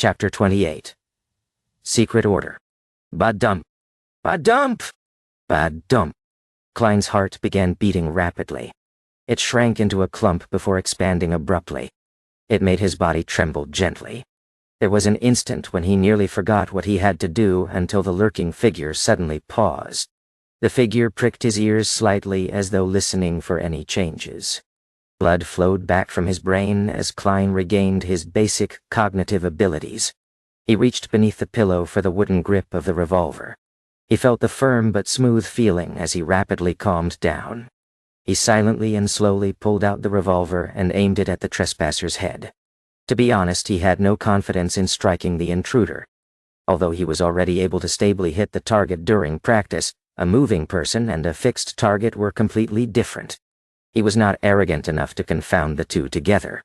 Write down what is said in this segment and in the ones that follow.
Chapter 28. Secret Order. Ba-dump. Ba-dump! Ba-dump. Klein's heart began beating rapidly. It shrank into a clump before expanding abruptly. It made his body tremble gently. There was an instant when he nearly forgot what he had to do until the lurking figure suddenly paused. The figure pricked his ears slightly as though listening for any changes. Blood flowed back from his brain as Klein regained his basic cognitive abilities. He reached beneath the pillow for the wooden grip of the revolver. He felt the firm but smooth feeling as he rapidly calmed down. He silently and slowly pulled out the revolver and aimed it at the trespasser's head. To be honest, he had no confidence in striking the intruder. Although he was already able to stably hit the target during practice, a moving person and a fixed target were completely different. He was not arrogant enough to confound the two together.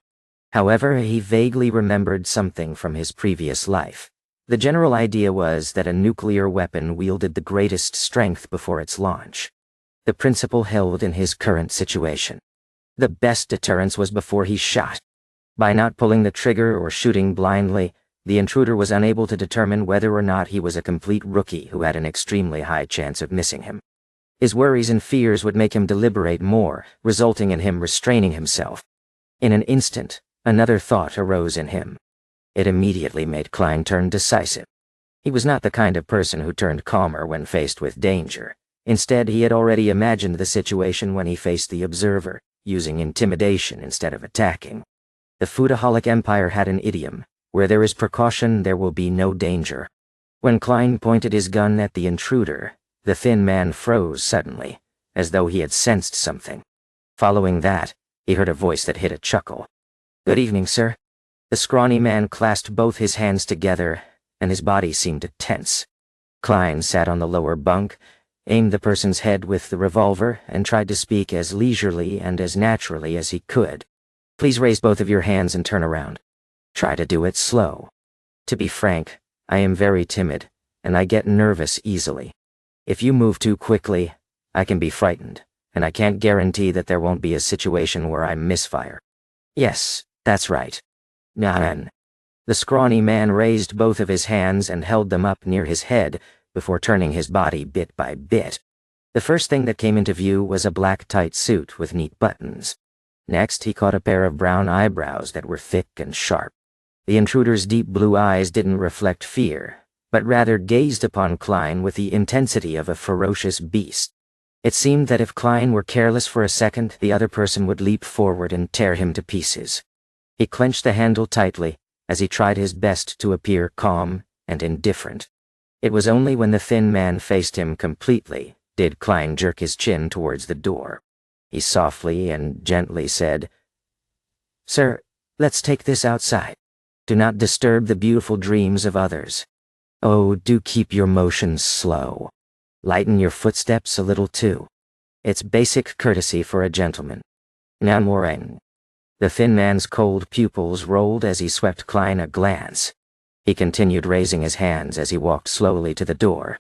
However, he vaguely remembered something from his previous life. The general idea was that a nuclear weapon wielded the greatest strength before its launch. The principle held in his current situation. The best deterrence was before he shot. By not pulling the trigger or shooting blindly, the intruder was unable to determine whether or not he was a complete rookie who had an extremely high chance of missing him. His worries and fears would make him deliberate more, resulting in him restraining himself. In an instant, another thought arose in him. It immediately made Klein turn decisive. He was not the kind of person who turned calmer when faced with danger. Instead, he had already imagined the situation when he faced the observer, using intimidation instead of attacking. The Foodaholic Empire had an idiom: where there is precaution, there will be no danger. When Klein pointed his gun at the intruder, the thin man froze suddenly, as though he had sensed something. Following that, he heard a voice that hid a chuckle. "Good evening, sir." The scrawny man clasped both his hands together, and his body seemed to tense. Klein sat on the lower bunk, aimed the person's head with the revolver, and tried to speak as leisurely and as naturally as he could. "Please raise both of your hands and turn around. Try to do it slow. To be frank, I am very timid, and I get nervous easily. If you move too quickly, I can be frightened, and I can't guarantee that there won't be a situation where I misfire." "Yes, that's right." "Nan." The scrawny man raised both of his hands and held them up near his head before turning his body bit by bit. The first thing that came into view was a black tight suit with neat buttons. Next, he caught a pair of brown eyebrows that were thick and sharp. The intruder's deep blue eyes didn't reflect fear, but rather gazed upon Klein with the intensity of a ferocious beast. It seemed that if Klein were careless for a second, the other person would leap forward and tear him to pieces. He clenched the handle tightly as he tried his best to appear calm and indifferent. It was only when the thin man faced him completely did Klein jerk his chin towards the door. He softly and gently said, "Sir, let's take this outside. Do not disturb the beautiful dreams of others. Oh, do keep your motions slow. Lighten your footsteps a little too. It's basic courtesy for a gentleman. Now, Moraine." The thin man's cold pupils rolled as he swept Klein a glance. He continued raising his hands as he walked slowly to the door.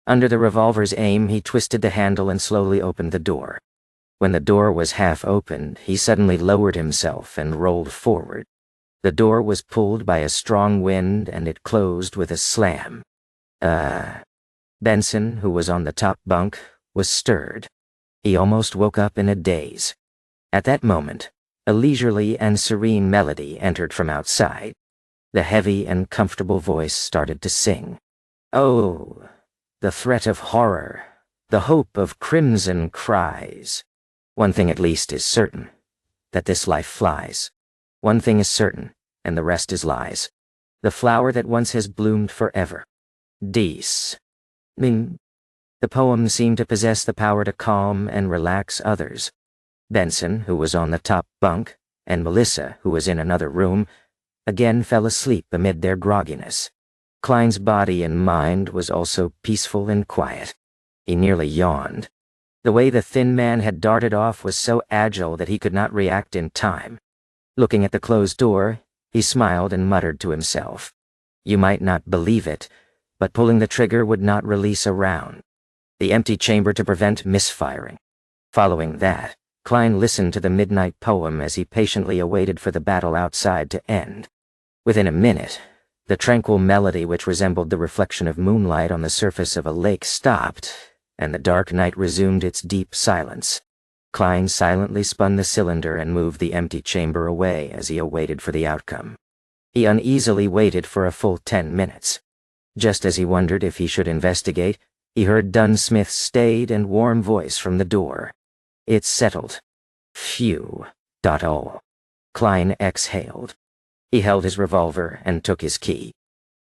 Under the revolver's aim, he twisted the handle and slowly opened the door. When the door was half opened, he suddenly lowered himself and rolled forward. The door was pulled by a strong wind and it closed with a slam. Benson, who was on the top bunk, was stirred. He almost woke up in a daze. At that moment, a leisurely and serene melody entered from outside. The heavy and comfortable voice started to sing. "Oh, the threat of horror, the hope of crimson cries. One thing at least is certain, that this life flies. One thing is certain, and the rest is lies. The flower that once has bloomed forever. Dies." Ming. The poem seemed to possess the power to calm and relax others. Benson, who was on the top bunk, and Melissa, who was in another room, again fell asleep amid their grogginess. Klein's body and mind was also peaceful and quiet. He nearly yawned. The way the thin man had darted off was so agile that he could not react in time. Looking at the closed door, he smiled and muttered to himself. You might not believe it, but pulling the trigger would not release a round. The empty chamber to prevent misfiring. Following that, Klein listened to the midnight poem as he patiently awaited for the battle outside to end. Within a minute, The tranquil melody which resembled the reflection of moonlight on the surface of a lake stopped, and the dark night resumed its deep silence. Klein silently spun the cylinder and moved the empty chamber away as he awaited for the outcome. He uneasily waited for a full 10 minutes. Just as he wondered if he should investigate, he heard Dunn Smith's staid and warm voice from the door. "It's settled." Phew. All. Klein exhaled. He held his revolver and took his key.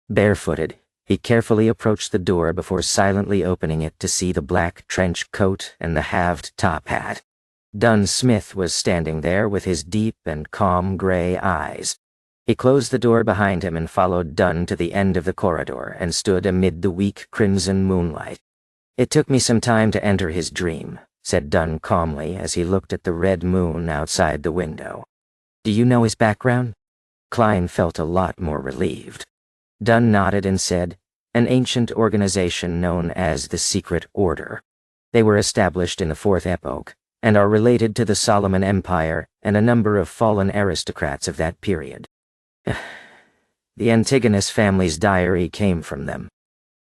Barefooted, he carefully approached the door before silently opening it to see the black trench coat and the halved top hat. Dunn Smith was standing there with his deep and calm gray eyes. He closed the door behind him and followed Dunn to the end of the corridor and stood amid the weak crimson moonlight. "It took me some time to enter his dream," said Dunn calmly as he looked at the red moon outside the window. "Do you know his background?" Klein felt a lot more relieved. Dunn nodded and said, "An ancient organization known as the Secret Order. They were established in the Fourth Epoch, and are related to the Solomon Empire and a number of fallen aristocrats of that period. The Antigonus family's diary came from them.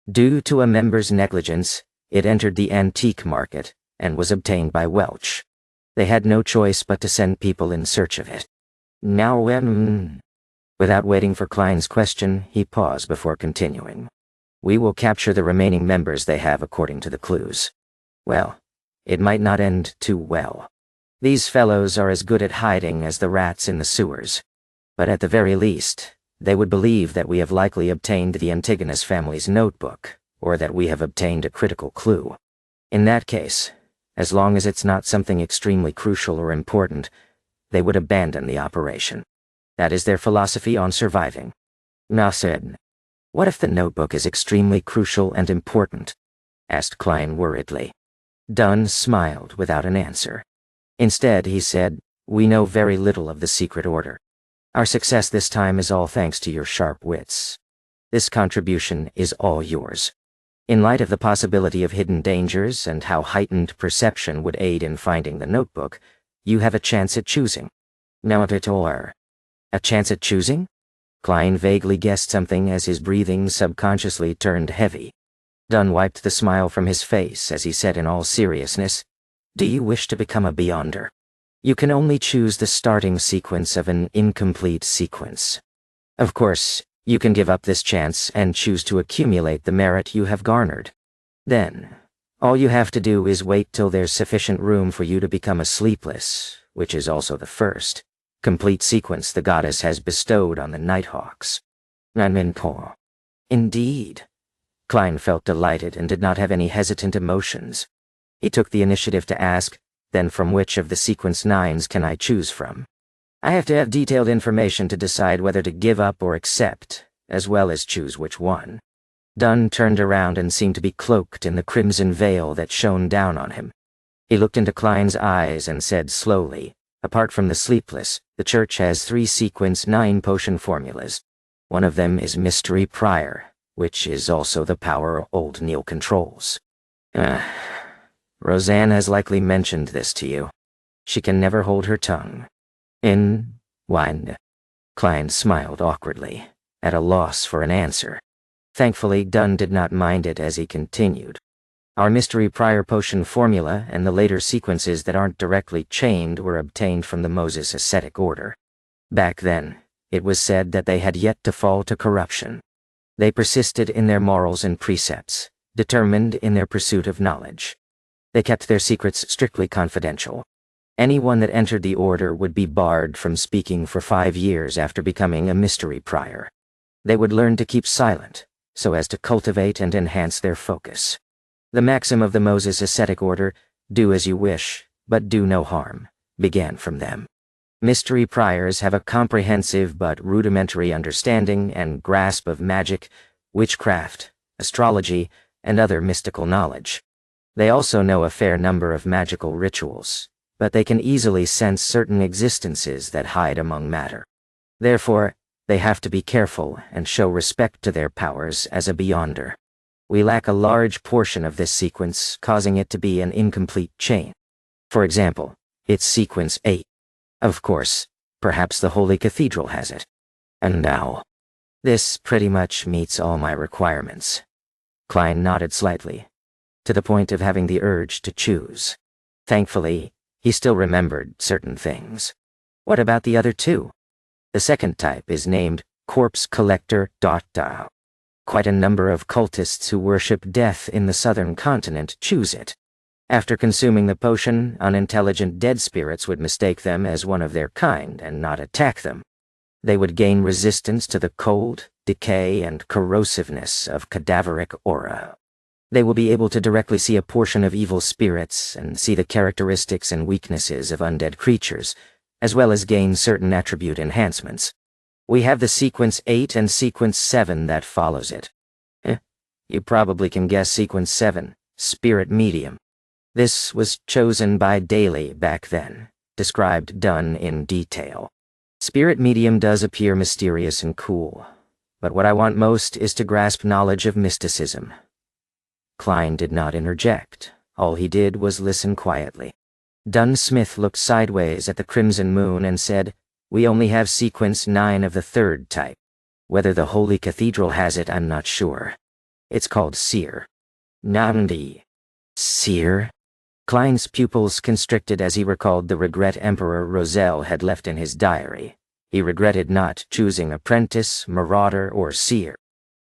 Due to a member's negligence, it entered the antique market and was obtained by Welch. They had no choice but to send people in search of it. Now when..." Without waiting for Klein's question, he paused before continuing. "We will capture the remaining members they have according to the clues. Well, it might not end too well. These fellows are as good at hiding as the rats in the sewers. But at the very least, they would believe that we have likely obtained the Antigonus family's notebook, or that we have obtained a critical clue. In that case, as long as it's not something extremely crucial or important, they would abandon the operation. That is their philosophy on surviving." "Now said, what if the notebook is extremely crucial and important?" asked Klein worriedly. Dunn smiled without an answer. Instead, he said, "We know very little of the Secret Order. Our success this time is all thanks to your sharp wits. This contribution is all yours. In light of the possibility of hidden dangers and how heightened perception would aid in finding the notebook, you have a chance at choosing." "Now a bit or." "A chance at choosing?" Klein vaguely guessed something as his breathing subconsciously turned heavy. Dunn wiped the smile from his face as he said in all seriousness, "Do you wish to become a Beyonder? You can only choose the starting sequence of an incomplete sequence. Of course, you can give up this chance and choose to accumulate the merit you have garnered. Then, all you have to do is wait till there's sufficient room for you to become a sleepless, which is also the first, complete sequence the goddess has bestowed on the Nighthawks." "Indeed." Klein felt delighted and did not have any hesitant emotions. He took the initiative to ask, "Then from which of the sequence 9s can I choose from?" "I have to have detailed information to decide whether to give up or accept, as well as choose which one." Dunn turned around and seemed to be cloaked in the crimson veil that shone down on him. He looked into Klein's eyes and said slowly, "Apart from the sleepless, the church has 3 sequence 9 potion formulas. One of them is Mystery Prior, which is also the power old Neil controls. Roseanne has likely mentioned this to you. She can never hold her tongue." When? Klein smiled awkwardly, at a loss for an answer. Thankfully, Dunn did not mind it as he continued. "Our Mystery Prior potion formula and the later sequences that aren't directly chained were obtained from the Moses Ascetic Order. Back then, it was said that they had yet to fall to corruption. They persisted in their morals and precepts, determined in their pursuit of knowledge. They kept their secrets strictly confidential. Anyone that entered the order would be barred from speaking for 5 years after becoming a Mystery Prior. They would learn to keep silent, so as to cultivate and enhance their focus. The maxim of the Moses Ascetic Order, 'Do as you wish, but do no harm,' began from them. Mystery Priors have a comprehensive but rudimentary understanding and grasp of magic, witchcraft, astrology, and other mystical knowledge. They also know a fair number of magical rituals, but they can easily sense certain existences that hide among matter. Therefore, they have to be careful and show respect to their powers as a Beyonder. We lack a large portion of this sequence, causing it to be an incomplete chain. For example, it's sequence 8. Of course, perhaps the Holy Cathedral has it. And now, This pretty much meets all my requirements. Klein nodded slightly, to the point of having the urge to choose. Thankfully, he still remembered certain things. What about the other two? The second type is named Corpse Collector. Quite a number of cultists who worship death in the southern continent choose it. After consuming the potion, unintelligent dead spirits would mistake them as one of their kind and not attack them. They would gain resistance to the cold, decay, and corrosiveness of cadaveric aura. They will be able to directly see a portion of evil spirits and see the characteristics and weaknesses of undead creatures, as well as gain certain attribute enhancements. We have the Sequence 8 and Sequence 7 that follows it. You probably can guess Sequence 7, Spirit Medium. This was chosen by Daly back then, described done in detail. Spirit Medium does appear mysterious and cool, but what I want most is to grasp knowledge of mysticism. Klein did not interject. All he did was listen quietly. Dunn Smith looked sideways at the crimson moon and said, "We only have Sequence 9 of the third type. Whether the Holy Cathedral has it, I'm not sure. It's called Seer." Nandi. Seer? Klein's pupils constricted as he recalled the regret Emperor Roselle had left in his diary. He regretted not choosing apprentice, marauder, or seer.